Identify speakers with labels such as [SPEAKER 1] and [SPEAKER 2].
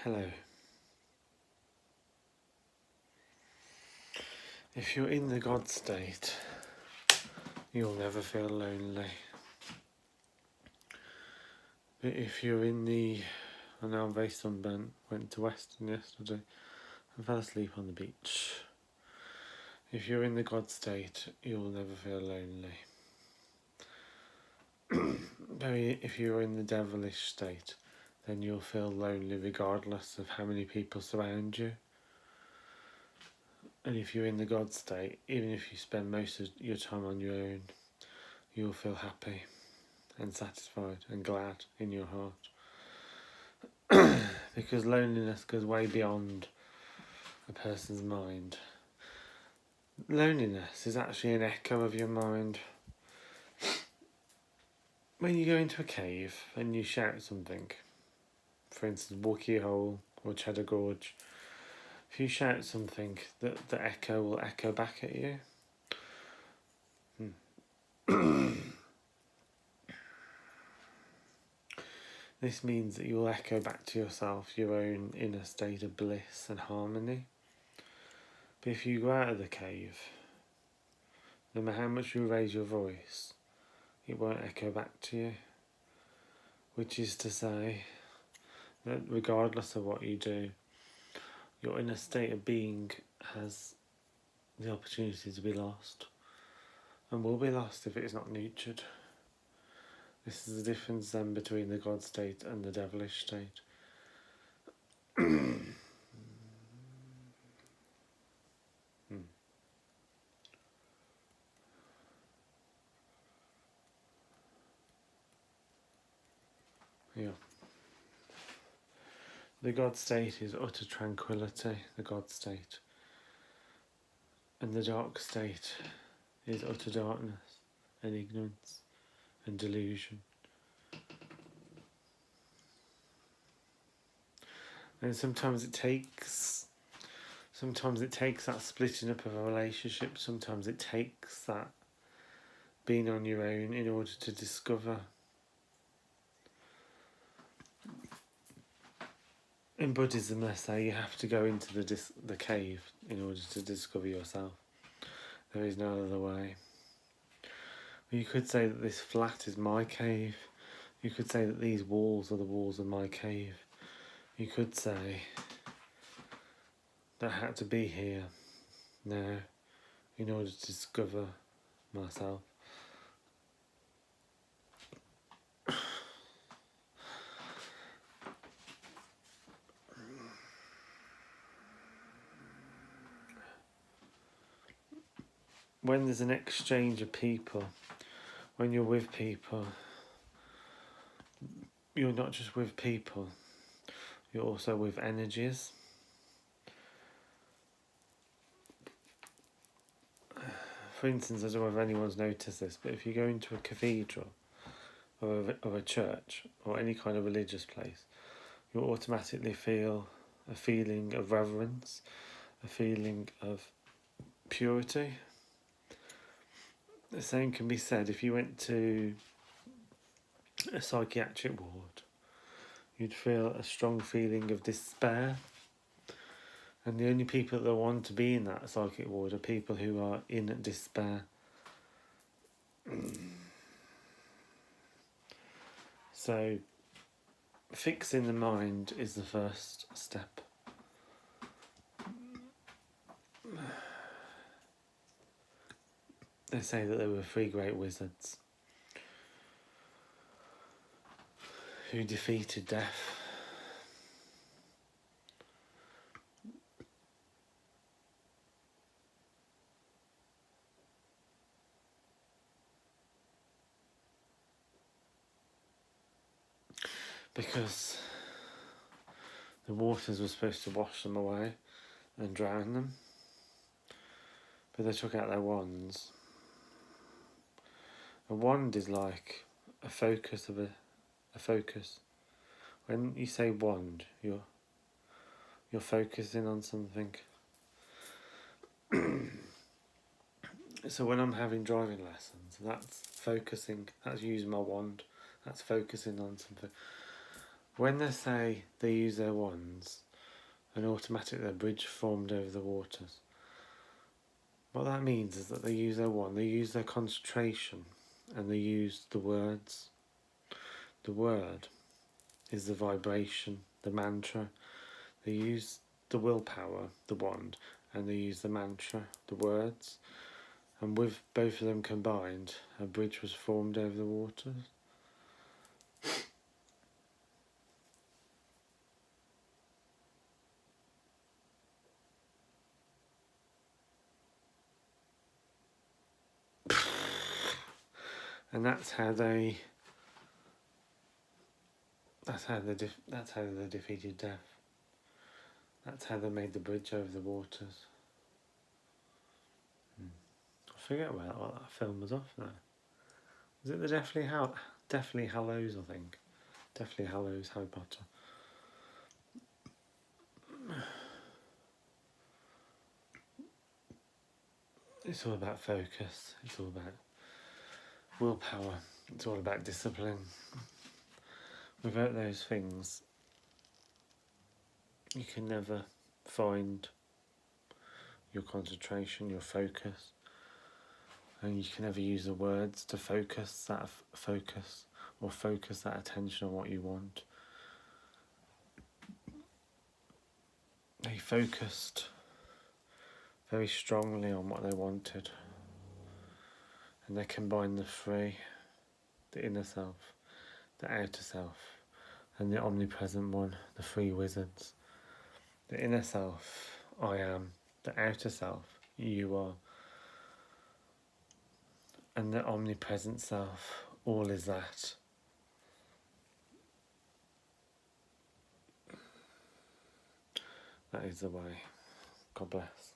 [SPEAKER 1] Hello. If you're in the God state, you'll never feel lonely. But if you're in the... I know I'm very sunburnt, went to Western yesterday and fell asleep on the beach. If you're in the God state, you'll never feel lonely. But if you're in the devilish state, then you'll feel lonely regardless of how many people surround you. And if you're in the God state, even if you spend most of your time on your own, you'll feel happy and satisfied and glad in your heart. Because loneliness goes way beyond a person's mind. Loneliness is actually an echo of your mind. When you go into a cave and you shout something, for instance, Wookey Hole or Cheddar Gorge, if you shout something, the echo will echo back at you. This means that you'll echo back to yourself your own inner state of bliss and harmony. But if you go out of the cave, no matter how much you raise your voice, it won't echo back to you. Which is to say that regardless of what you do, your inner state of being has the opportunity to be lost, and will be lost if it is not nurtured. This is the difference then between the God state and the devilish state. Yeah. The God state is utter tranquility, the God state. And the dark state is utter darkness and ignorance and delusion. And sometimes it takes that splitting up of a relationship, sometimes it takes that being on your own in order to discover. In Buddhism, they say you have to go into the cave in order to discover yourself. There is no other way. You could say that this flat is my cave. You could say that these walls are the walls of my cave. You could say that I had to be here now in order to discover myself. When there's an exchange of people, when you're with people, you're not just with people, you're also with energies. For instance, I don't know if anyone's noticed this, but if you go into a cathedral or a church or any kind of religious place, you'll automatically feel a feeling of reverence, a feeling of purity. The same can be said if you went to a psychiatric ward. You'd feel a strong feeling of despair. And the only people that want to be in that psychic ward are people who are in despair. So, fixing the mind is the first step. They say that there were 3 great wizards who defeated death. Because the waters were supposed to wash them away and drown them. But they took out their wands. A wand is like a focus of a focus. When you say wand, you're focusing on something. So when I'm having driving lessons, that's focusing, that's using my wand, that's focusing on something. When they say they use their wands, and automatically a bridge formed over the waters. What that means is that they use their wand, they use their concentration, and they use the words. The word is the vibration, the mantra. They use the willpower, the wand, and they use the mantra, the words. And with both of them combined, a bridge was formed over the waters. And that's how they defeated death. That's how they made the bridge over the waters. I forget what that film was off now. Was it the Deathly Hallows, I think. Deathly Hallows, Harry Potter. It's all about focus. It's all about willpower. It's all about discipline. Without those things, you can never find your concentration, your focus, and you can never use the words to focus that focus or focus that attention on what you want. They focused very strongly on what they wanted, and they combined the three: the inner self, the outer self, and the omnipresent one, the three wizards. The inner self, I am. The outer self, you are. And the omnipresent self, all is that. That is the way. God bless.